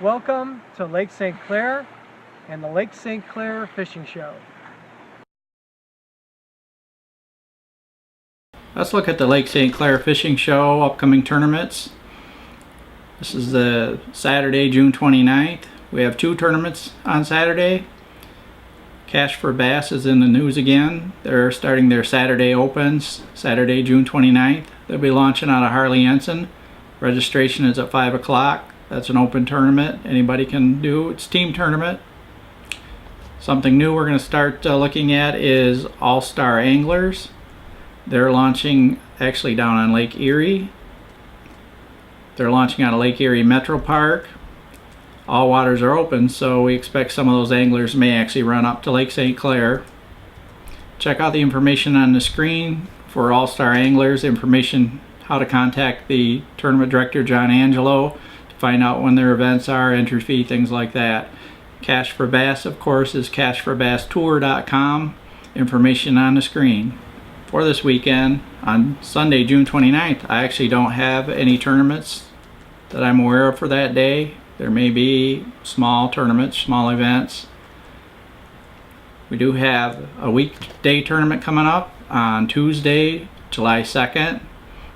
Welcome to Lake St. Clair and the Lake St. Clair Fishing Show. Let's look at the Lake St. Clair Fishing Show upcoming tournaments. This is the Saturday, June 29th. We have two tournaments on Saturday. Cash for Bass is in the news again. They're starting their Saturday opens, Saturday, June 29th. They'll be launching out of Harley-Ensign. Registration is at 5 o'clock. That's an open tournament. Anybody can do. It's a team tournament. Something new we're going to start looking at is All-Star Anglers. They're launching actually down on Lake Erie. They're launching out of Lake Erie Metro Park. All waters are open, so we expect some of those anglers may actually run up to Lake St. Clair. Check out the information on the screen for All-Star Anglers, information how to contact the tournament director, John Angelo, to find out when their events are, entry fee, things like that. Cash for Bass, of course, is cashforbasstour.com, information on the screen. For this weekend, on Sunday, June 29th, I actually don't have any tournaments that I'm aware of for that day. There may be small tournaments, small events. We do have a weekday tournament coming up on Tuesday, July 2nd.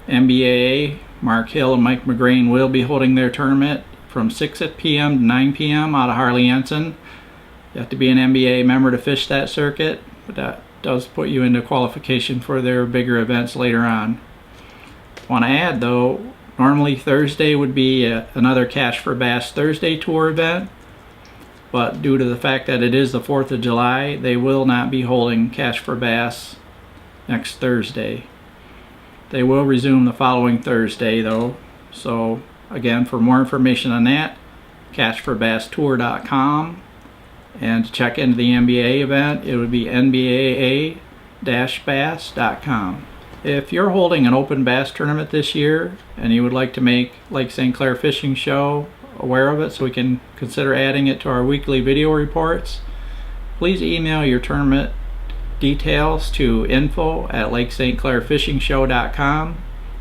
NBAA, Mark Hill and Mike McGrain will be holding their tournament from 6 p.m. to 9 p.m. out of Harley-Ensign. You have to be an NBA member to fish that circuit, but that does put you into qualification for their bigger events later on. I want to add though, normally Thursday would be another Cash for Bass Thursday Tour event, but due to the fact that it is the 4th of July, they will not be holding Cash for Bass next Thursday. They will resume the following Thursday though, so again, for more information on that, cashforbasstour.com, and to check into the NBA event, it would be nbaa-bass.com. If you're holding an open bass tournament this year and you would like to make Lake St. Clair Fishing Show aware of it so we can consider adding it to our weekly video reports, please email your tournament details to info@lakestclairfishingshow.com.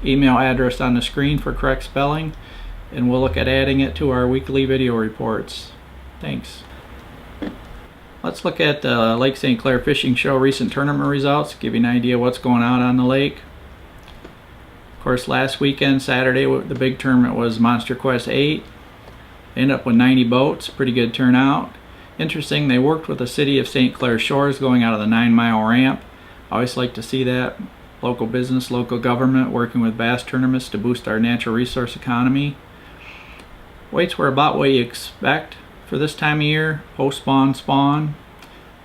Email address on the screen for correct spelling, and we'll look at adding it to our weekly video reports. Thanks. Let's look at the Lake St. Clair Fishing Show recent tournament results, give you an idea what's going on the lake. Of course, last weekend, Saturday, the big tournament was Monster Quest 8. They ended up with 90 boats, pretty good turnout. Interesting, they worked with the city of St. Clair Shores going out of the 9-mile ramp. I always like to see that. Local business, local government working with bass tournaments to boost our natural resource economy. Weights were about what you expect for this time of year, post-spawn spawn.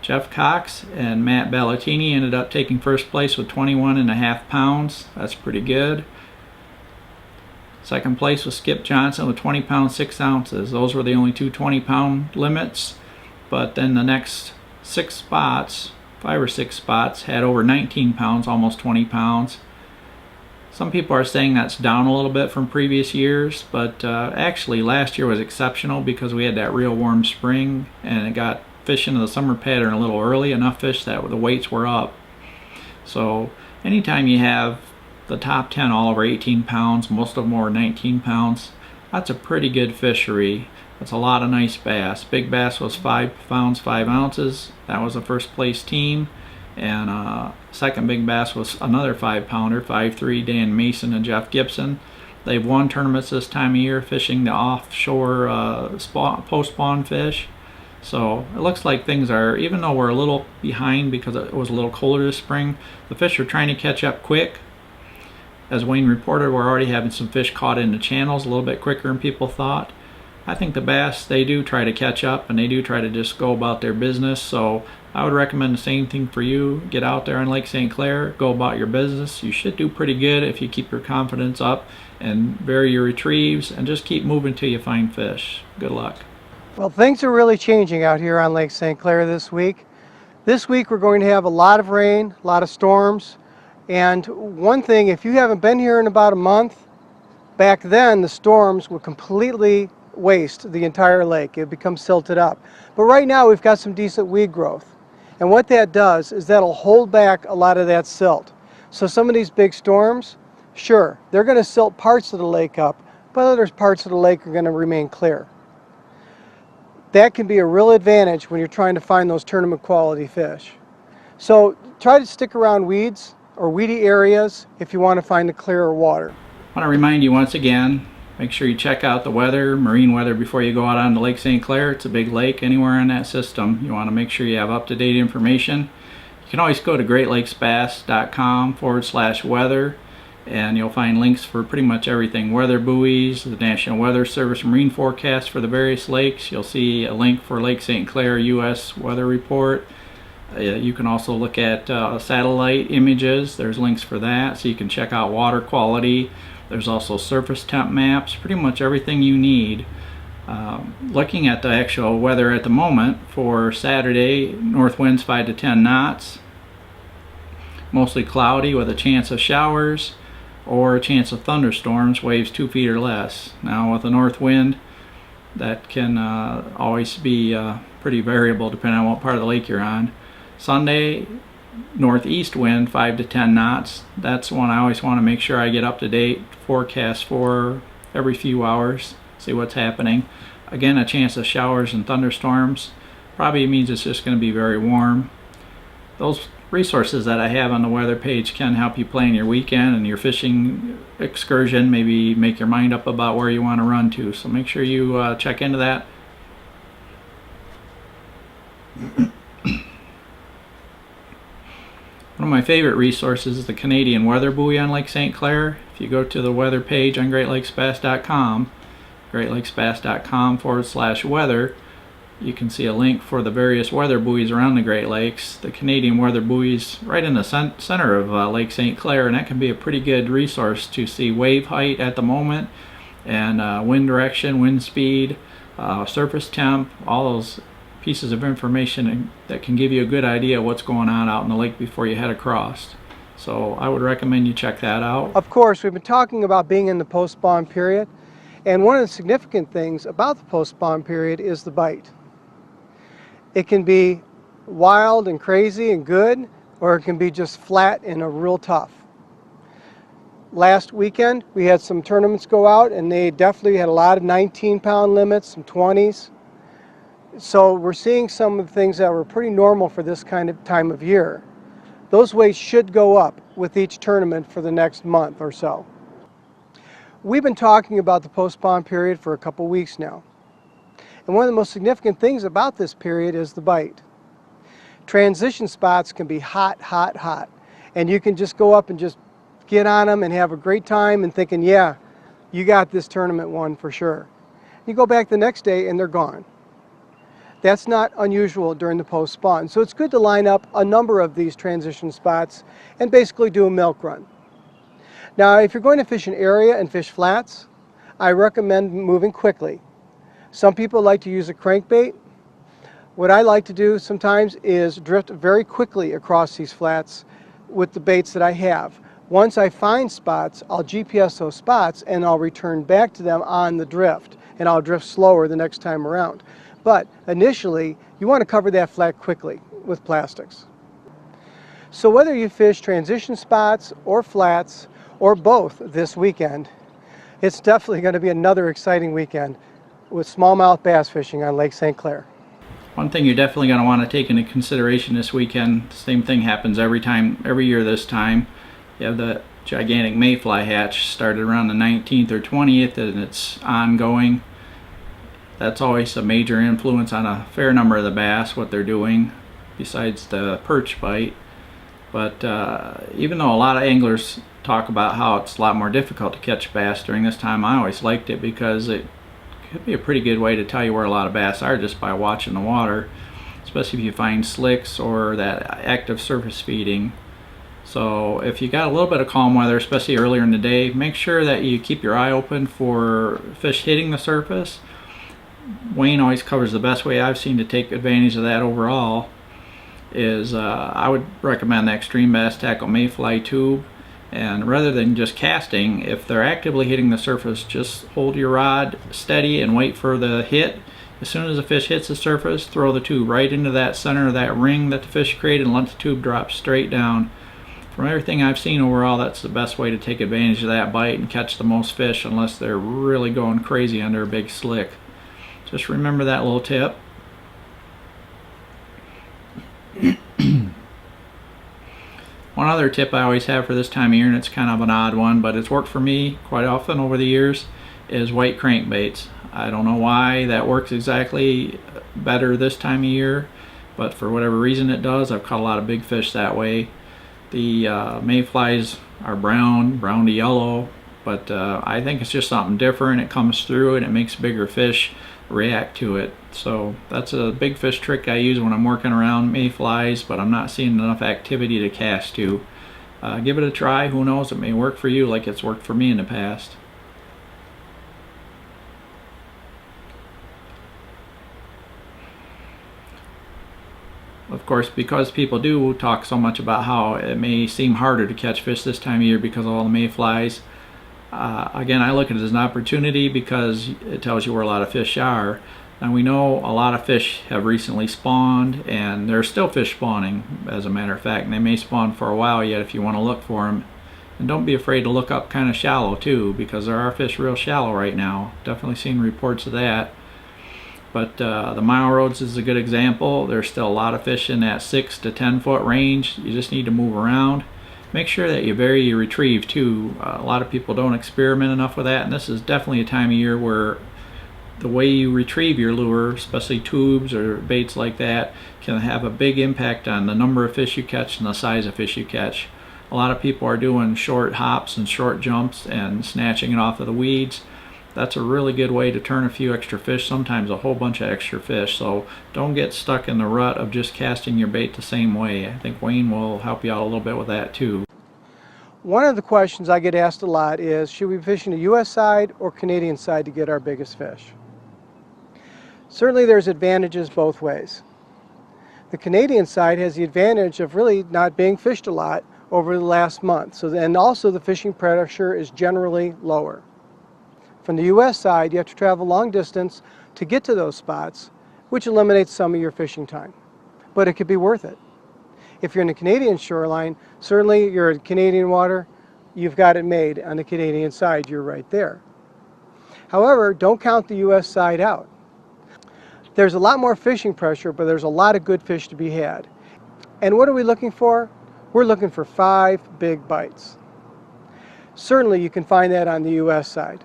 Jeff Cox and Matt Ballatini ended up taking first place with 21.5 pounds. That's pretty good. Second place was Skip Johnson with 20 pounds 6 ounces. Those were the only two 20-pound limits, but then the next 6 spots, 5 or 6 spots, had over 19 pounds, almost 20 pounds. Some people are saying that's down a little bit from previous years, but actually last year was exceptional because we had that real warm spring and it got fish into the summer pattern a little early, enough fish that the weights were up. So anytime you have the top 10 all over 18 pounds, most of them over 19 pounds, that's a pretty good fishery. That's a lot of nice bass. Big bass was 5 pounds 5 ounces. That was a first place team. And second big bass was another 5-pounder, 5'3", Dan Mason and Jeff Gibson. They've won tournaments this time of year fishing the offshore post-spawn fish. So it looks like things are, even though we're a little behind because it was a little colder this spring, the fish are trying to catch up quick. As Wayne reported, we're already having some fish caught in the channels a little bit quicker than people thought. I think the bass, they do try to catch up and they do try to just go about their business. So I would recommend the same thing for you. Get out there on Lake St. Clair, go about your business. You should do pretty good if you keep your confidence up and vary your retrieves and just keep moving till you find fish. Good luck. Well, things are really changing out here on Lake St. Clair this week. This week we're going to have a lot of rain, a lot of storms. And one thing, if you haven't been here in about a month, back then the storms would completely waste the entire lake. It becomes silted up. But right now we've got some decent weed growth. And what that does is that'll hold back a lot of that silt. So some of these big storms, sure, they're going to silt parts of the lake up, but other parts of the lake are going to remain clear. That can be a real advantage when you're trying to find those tournament quality fish. So try to stick around weeds or weedy areas if you want to find the clearer water. I want to remind you once again, make sure you check out the weather, marine weather, before you go out on the Lake St. Clair. It's a big lake anywhere in that system. You want to make sure you have up-to-date information. You can always go to greatlakesbass.com/weather, and you'll find links for pretty much everything. Weather buoys, the National Weather Service marine forecast for the various lakes. You'll see a link for Lake St. Clair U.S. weather report. You can also look at satellite images. There's links for that, so you can check out water quality. There's also surface temp maps, pretty much everything you need. Looking at the actual weather at the moment for Saturday, north winds 5 to 10 knots, mostly cloudy with a chance of showers or a chance of thunderstorms, waves 2 feet or less. Now with a north wind, that can always be pretty variable depending on what part of the lake you're on. Sunday, northeast wind 5 to 10 knots. That's one I always want to make sure I get up to date forecast for every few hours, see what's happening. Again, a chance of showers and thunderstorms. Probably means it's just going to be very warm. Those resources that I have on the weather page can help you plan your weekend and your fishing excursion, maybe make your mind up about where you want to run to. So make sure you check into that. One of my favorite resources is the Canadian Weather Buoy on Lake St. Clair. If you go to the weather page on greatlakesbass.com, greatlakesbass.com/weather, you can see a link for the various weather buoys around the Great Lakes. The Canadian Weather Buoy is right in the center of Lake St. Clair, and that can be a pretty good resource to see wave height at the moment, and wind direction, wind speed, surface temp, all those pieces of information that can give you a good idea of what's going on out in the lake before you head across. So I would recommend you check that out. Of course, we've been talking about being in the post-spawn period, and one of the significant things about the post-spawn period is the bite. It can be wild and crazy and good, or it can be just flat and real tough. Last weekend, we had some tournaments go out, and they definitely had a lot of 19-pound limits, some 20s. So we're seeing some of the things that were pretty normal for this kind of time of year. Those weights should go up with each tournament for the next month or so. We've been talking about the post-spawn period for a couple weeks now. And one of the most significant things about this period is the bite. Transition spots can be hot, hot, hot. And you can just go up and just get on them and have a great time and thinking, yeah, you got this tournament won for sure. You go back the next day and they're gone. That's not unusual during the post-spawn. So it's good to line up a number of these transition spots and basically do a milk run. Now, if you're going to fish an area and fish flats, I recommend moving quickly. Some people like to use a crankbait. What I like to do sometimes is drift very quickly across these flats with the baits that I have. Once I find spots, I'll GPS those spots and I'll return back to them on the drift, and I'll drift slower the next time around. But initially, you want to cover that flat quickly with plastics. So whether you fish transition spots or flats or both this weekend, it's definitely going to be another exciting weekend with smallmouth bass fishing on Lake St. Clair. One thing you're definitely going to want to take into consideration this weekend, the same thing happens every year this time. You have the gigantic mayfly hatch started around the 19th or 20th, and it's ongoing. That's always a major influence on a fair number of the bass, what they're doing, besides the perch bite. But even though a lot of anglers talk about how it's a lot more difficult to catch bass during this time, I always liked it because it could be a pretty good way to tell you where a lot of bass are just by watching the water, especially if you find slicks or that active surface feeding. So if you got a little bit of calm weather, especially earlier in the day, make sure that you keep your eye open for fish hitting the surface. Wayne always covers the best way I've seen to take advantage of that overall is I would recommend the Extreme Bass Tackle Mayfly tube, and rather than just casting, if they're actively hitting the surface, just hold your rod steady and wait for the hit. As soon as the fish hits the surface, throw the tube right into that center of that ring that the fish created and let the tube drop straight down. From everything I've seen overall, that's the best way to take advantage of that bite and catch the most fish unless they're really going crazy under a big slick. Just remember that little tip. other tip I always have for this time of year, and it's kind of an odd one, but it's worked for me quite often over the years, is white crankbaits. I don't know why that works exactly better this time of year, but for whatever reason it does. I've caught a lot of big fish that way. The mayflies are brown to yellow, but I think it's just something different. It comes through and it makes bigger fish react to it. So that's a big fish trick I use when I'm working around mayflies, but I'm not seeing enough activity to cast to. Give it a try. Who knows, it may work for you like it's worked for me in the past. Of course, because people do talk so much about how it may seem harder to catch fish this time of year because of all the mayflies, again, I look at it as an opportunity because it tells you where a lot of fish are. And we know a lot of fish have recently spawned, and there's still fish spawning, as a matter of fact, and they may spawn for a while yet if you want to look for them. And don't be afraid to look up kind of shallow too, because there are fish real shallow right now. Definitely seen reports of that. But the mile roads is a good example. There's still a lot of fish in that 6 to 10 foot range. You just need to move around. Make sure that you vary your retrieve too. A lot of people don't experiment enough with that, and this is definitely a time of year where the way you retrieve your lure, especially tubes or baits like that, can have a big impact on the number of fish you catch and the size of fish you catch. A lot of people are doing short hops and short jumps and snatching it off of the weeds. That's a really good way to turn a few extra fish, sometimes a whole bunch of extra fish. So don't get stuck in the rut of just casting your bait the same way. I think Wayne will help you out a little bit with that too. One of the questions I get asked a lot is, should we be fishing the U.S. side or Canadian side to get our biggest fish? Certainly there's advantages both ways. The Canadian side has the advantage of really not being fished a lot over the last month. And also the fishing pressure is generally lower. From the U.S. side, you have to travel long distance to get to those spots, which eliminates some of your fishing time. But it could be worth it. If you're in the Canadian shoreline, certainly you're in Canadian water, you've got it made. On the Canadian side, you're right there. However, don't count the U.S. side out. There's a lot more fishing pressure, but there's a lot of good fish to be had. And what are we looking for? We're looking for 5 big bites. Certainly you can find that on the U.S. side.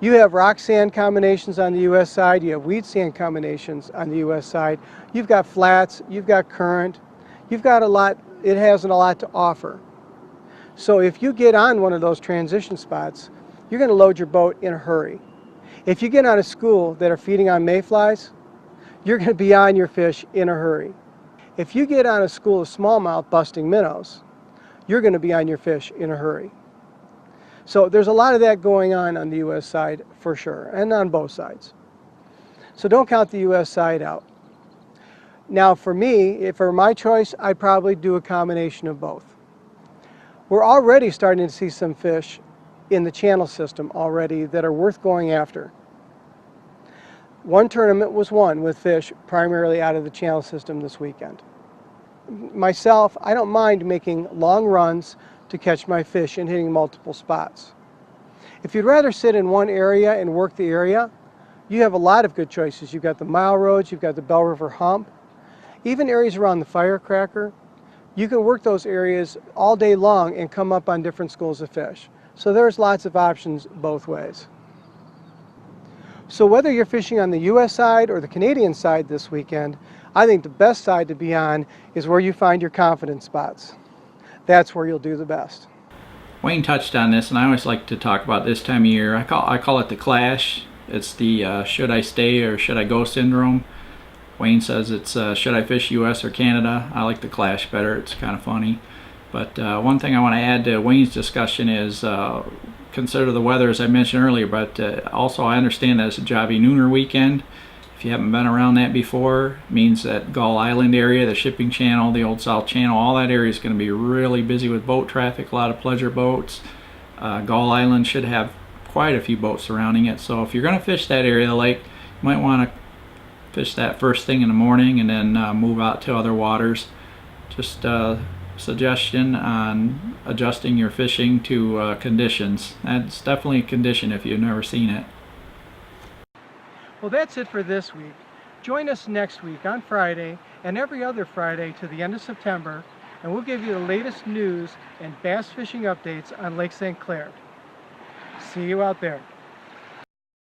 You have rock sand combinations on the U.S. side, you have weed sand combinations on the U.S. side, you've got flats, you've got current, you've got a lot, it has a lot to offer. So if you get on one of those transition spots, you're going to load your boat in a hurry. If you get on a school that are feeding on mayflies, you're going to be on your fish in a hurry. If you get on a school of smallmouth busting minnows, you're going to be on your fish in a hurry. So there's a lot of that going on the U.S. side for sure, and on both sides. So don't count the U.S. side out. Now for me, for my choice, I'd probably do a combination of both. We're already starting to see some fish in the channel system already that are worth going after. One tournament was won with fish primarily out of the channel system this weekend. Myself, I don't mind making long runs to catch my fish and hitting multiple spots. If you'd rather sit in one area and work the area, you have a lot of good choices. You've got the mile roads, you've got the Bell River Hump, even areas around the Firecracker. You can work those areas all day long and come up on different schools of fish. So there's lots of options both ways. So whether you're fishing on the U.S. side or the Canadian side this weekend, I think the best side to be on is where you find your confidence spots. That's where you'll do the best. Wayne touched on this, and I always like to talk about this time of year. I call it the clash. It's the should I stay or should I go syndrome. Wayne says it's should I fish U.S. or Canada. I like the clash better. It's kind of funny. But one thing I want to add to Wayne's discussion is consider the weather, as I mentioned earlier, but also I understand that it's a jobby nooner weekend. If you haven't been around that before, it means that Gull Island area, the shipping channel, the Old South Channel, all that area is going to be really busy with boat traffic, a lot of pleasure boats. Gull Island should have quite a few boats surrounding it, so if you're going to fish that area of the lake, you might want to fish that first thing in the morning and then move out to other waters. Just suggestion on adjusting your fishing to conditions. That's definitely a condition if you've never seen it. Well, that's it for this week. Join us next week on Friday and every other Friday to the end of September and we'll give you the latest news and bass fishing updates on Lake St. Clair. See you out there.